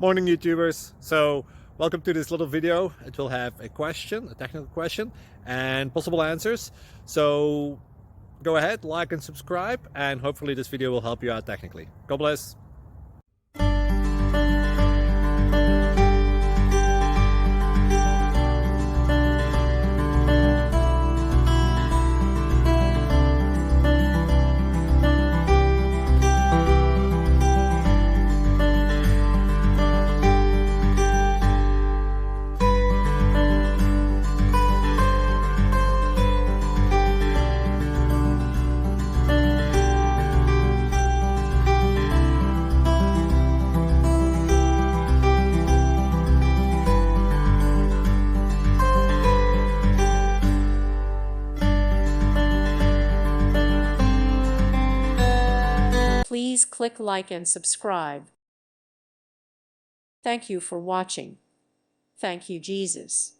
Morning YouTubers. So welcome to this little video. It will have a question, a technical question, and possible answers. So go ahead, like and subscribe, and hopefully this video will help you out technically. God bless. Please click like and subscribe. Thank you for watching. Thank you, Jesus.